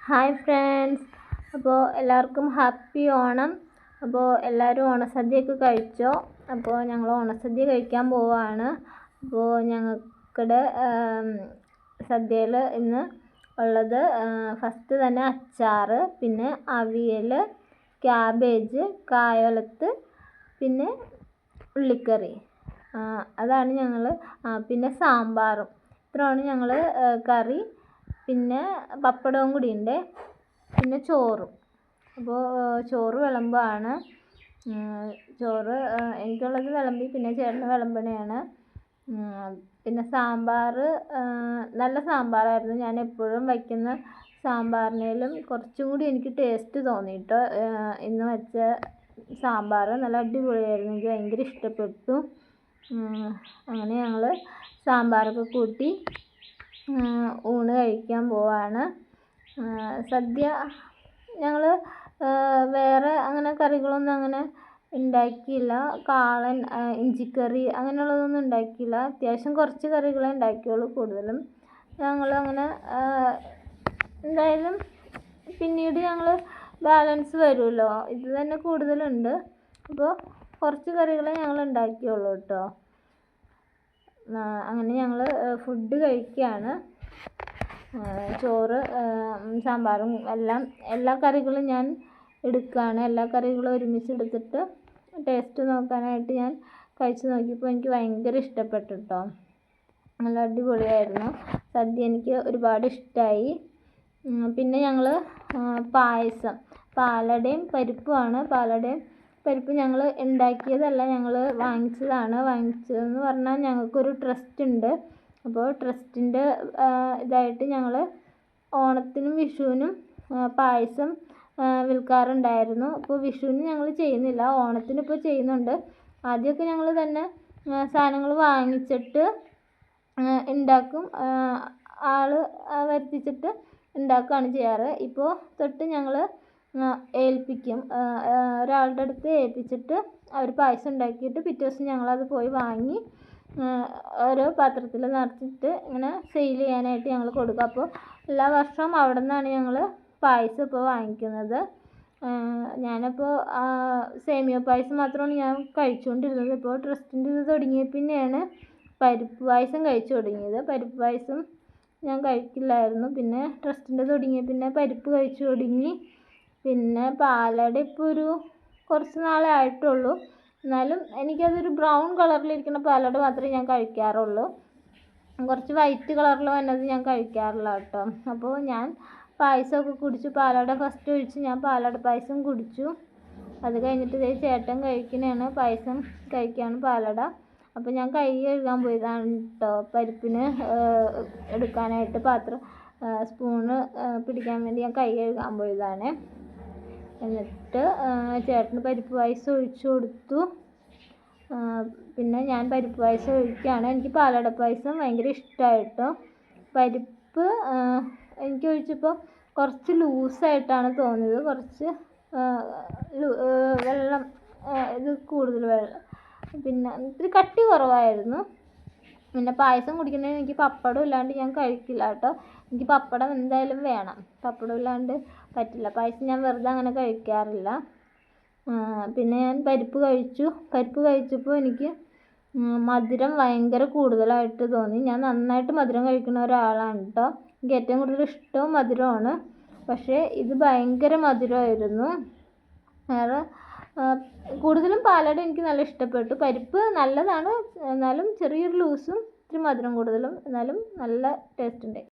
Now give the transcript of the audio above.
Hi friends, അപ്പോൾ എല്ലാവർക്കും happy Onam. അപ്പോൾ എല്ലാവരും ഓണസദ്യയൊക്കെ കഴിച്ചോ? അപ്പോൾ ഞങ്ങൾ ഓണസദ്യ കഴിക്കാൻ പോവുകയാണ്. അപ്പോൾ ഞങ്ങൾക്കിടെ സദ്യയിൽ ഇന്ന് ഉള്ളത് ഫസ്റ്റ് തന്നെ അച്ചാർ, പിന്നെ അവിയൽ, ക്യാബേജ്, കായൊലത്ത്, പിന്നെ ഉള്ളിക്കറി. അതാണ് ഞങ്ങൾ. പിന്നെ സാമ്പാറും. ഇത്രയാണ് ഞങ്ങൾ കറി. പിന്നെ പപ്പടവും കൂടി ഉണ്ട്, പിന്നെ ചോറും. അപ്പോൾ ചോറ് വിളമ്പാണ്. ചോറ് എനിക്കുള്ളത് വിളമ്പി, പിന്നെ ചേട്ടന് വിളമ്പണയാണ്. പിന്നെ സാമ്പാർ നല്ല സാമ്പാറായിരുന്നു. ഞാൻ എപ്പോഴും വയ്ക്കുന്ന സാമ്പാറിനേലും കുറച്ചും കൂടി എനിക്ക് ടേസ്റ്റ് തോന്നിയിട്ട് ഇന്ന് വെച്ച സാമ്പാർ നല്ല അടിപൊളിയായിരുന്നു. എനിക്ക് ഭയങ്കര ഇഷ്ടപ്പെട്ടു. അങ്ങനെ ഞങ്ങൾ സാമ്പാറൊക്കെ കൂട്ടി ഊണ് കഴിക്കാൻ പോവാണ്. സദ്യ ഞങ്ങൾ വേറെ അങ്ങനെ കറികളൊന്നും അങ്ങനെ ഉണ്ടാക്കിയില്ല. കാളൻ, ഇഞ്ചിക്കറി അങ്ങനെയുള്ളതൊന്നും ഉണ്ടാക്കിയില്ല. അത്യാവശ്യം കുറച്ച് കറികളെ ഉണ്ടാക്കിയുള്ളൂ. കൂടുതലും ഞങ്ങൾ അങ്ങനെ എന്തായാലും പിന്നീട് ഞങ്ങൾ ബാലൻസ് വരുമല്ലോ, ഇത് തന്നെ കൂടുതലുണ്ട്. അപ്പോൾ കുറച്ച് കറികളെ ഞങ്ങൾ ഉണ്ടാക്കിയുള്ളൂ കേട്ടോ. അങ്ങനെ ഞങ്ങൾ ഫുഡ് കഴിക്കുകയാണ്. ചോറ്, സാമ്പാറും എല്ലാ കറികളും ഞാൻ എടുക്കുകയാണ്. എല്ലാ കറികളും ഒരുമിച്ച് എടുത്തിട്ട് ടേസ്റ്റ് നോക്കാനായിട്ട് ഞാൻ കഴിച്ച് നോക്കിയപ്പോൾ എനിക്ക് ഭയങ്കര ഇഷ്ടപ്പെട്ടു കേട്ടോ. നല്ല അടിപൊളിയായിരുന്നു. സദ്യ എനിക്ക് ഒരുപാട് ഇഷ്ടമായി. പിന്നെ ഞങ്ങൾ പായസം, പാലടയും പരിപ്പുമാണ്. പാലടയും പരിപ്പ് ഞങ്ങൾ ഉണ്ടാക്കിയതല്ല, ഞങ്ങൾ വാങ്ങിച്ചതാണ്. വാങ്ങിച്ചതെന്ന് പറഞ്ഞാൽ ഞങ്ങൾക്കൊരു ട്രസ്റ്റ് ഉണ്ട്. അപ്പോൾ ട്രസ്റ്റിൻ്റെ ഇതായിട്ട് ഞങ്ങൾ ഓണത്തിനും വിഷുവിനും പായസം വിൽക്കാറുണ്ടായിരുന്നു. അപ്പോൾ വിഷുവിന് ഞങ്ങൾ ചെയ്യുന്നില്ല, ഓണത്തിന് ഇപ്പോൾ ചെയ്യുന്നുണ്ട്. ആദ്യമൊക്കെ ഞങ്ങൾ തന്നെ സാധനങ്ങൾ വാങ്ങിച്ചിട്ട് ഉണ്ടാക്കും, ആൾ വരുത്തിച്ചിട്ട് ഉണ്ടാക്കുകയാണ് ചെയ്യാറ്. ഇപ്പോൾ തൊട്ട് ഞങ്ങൾ ഏൽപ്പിക്കും, ഒരാളുടെ അടുത്ത് ഏൽപ്പിച്ചിട്ട് അവർ പായസം ഉണ്ടാക്കിയിട്ട് പിറ്റേ ദിവസം ഞങ്ങളത് പോയി വാങ്ങി ഓരോ പാത്രത്തിൽ നിറച്ചിട്ട് ഇങ്ങനെ സെയിൽ ചെയ്യാനായിട്ട് ഞങ്ങൾ കൊടുക്കും. അപ്പോൾ എല്ലാ വർഷവും അവിടെ നിന്നാണ് ഞങ്ങൾ പായസം ഇപ്പോൾ വാങ്ങിക്കുന്നത്. ഞാനപ്പോൾ സേമിയ പായസം മാത്രമാണ് ഞാൻ കഴിച്ചുകൊണ്ടിരുന്നത്. ഇപ്പോൾ ട്രസ്റ്റിൻ്റെ ഇത് തുടങ്ങിയ പിന്നെയാണ് പരിപ്പ് പായസം കഴിച്ചു തുടങ്ങിയത്. പരിപ്പ് പായസം ഞാൻ കഴിക്കില്ലായിരുന്നു. പിന്നെ ട്രസ്റ്റിൻ്റെ തുടങ്ങിയ പിന്നെ പരിപ്പ് കഴിച്ചു തുടങ്ങി. പിന്നെ പാലട ഇപ്പോൾ ഒരു കുറച്ച് നാളേ ആയിട്ടുള്ളൂ. എന്നാലും എനിക്കതൊരു ബ്രൗൺ കളറിലിരിക്കുന്ന പാലട മാത്രമേ ഞാൻ കഴിക്കാറുള്ളൂ. കുറച്ച് വൈറ്റ് കളറിൽ വന്നത് ഞാൻ കഴിക്കാറില്ല കേട്ടോ. അപ്പോൾ ഞാൻ പായസമൊക്കെ കുടിച്ചു. പാലട ഫസ്റ്റ് ഒഴിച്ച് ഞാൻ പാലട പായസം കുടിച്ചു. അത് കഴിഞ്ഞിട്ട് ഇതേ ചേട്ടൻ കഴിക്കുന്നതാണ്, പായസം കഴിക്കുകയാണ് പാലട. അപ്പോൾ ഞാൻ കൈ കഴുകാൻ പോയതാണ് കേട്ടോ, പരിപ്പിന് എടുക്കാനായിട്ട് പാത്രം സ്പൂണ് പിടിക്കാൻ വേണ്ടി ഞാൻ കൈ കഴുകാൻ പോയതാണ്. എന്നിട്ട് ചേട്ടന് പരിപ്പ് പായസം ഒഴിച്ചു കൊടുത്തു. പിന്നെ ഞാൻ പരിപ്പ് പായസം ഒഴിക്കുകയാണ്. എനിക്ക് പാലട പായസം ഭയങ്കര ഇഷ്ടമായിട്ടോ. പരിപ്പ് എനിക്ക് ഒഴിച്ചപ്പോൾ കുറച്ച് ലൂസായിട്ടാണ് തോന്നിയത്. കുറച്ച് വെള്ളം, ഇത് കൂടുതൽ വെള്ളം, പിന്നെ ഇത്തിരി കട്ടി കുറവായിരുന്നു. പിന്നെ പായസം കുടിക്കുന്നതിന് എനിക്ക് പപ്പടം ഇല്ലാണ്ട് ഞാൻ കഴിക്കില്ല കേട്ടോ. എനിക്ക് പപ്പടം എന്തായാലും വേണം, പപ്പടം ഇല്ലാണ്ട് പറ്റില്ല. പായസം ഞാൻ വെറുതെ അങ്ങനെ കഴിക്കാറില്ല. പിന്നെ ഞാൻ പരിപ്പ് കഴിച്ചു. പരിപ്പ് കഴിച്ചപ്പോൾ എനിക്ക് മധുരം ഭയങ്കര കൂടുതലായിട്ട് തോന്നി. ഞാൻ നന്നായിട്ട് മധുരം കഴിക്കുന്ന ഒരാളാണ് കേട്ടോ. എനിക്ക് ഏറ്റവും കൂടുതൽ ഇഷ്ടവും മധുരമാണ്. പക്ഷേ ഇത് ഭയങ്കര മധുരമായിരുന്നു. വേറെ കൂടുതലും പാലട എനിക്ക് നല്ല ഇഷ്ടപ്പെട്ടു. പരിപ്പ് നല്ലതാണ്, എന്നാലും ചെറിയൊരു ലൂസും ഇത്തിരി മധുരം കൂടുതലും, എന്നാലും നല്ല ടേസ്റ്റ് ഉണ്ട്.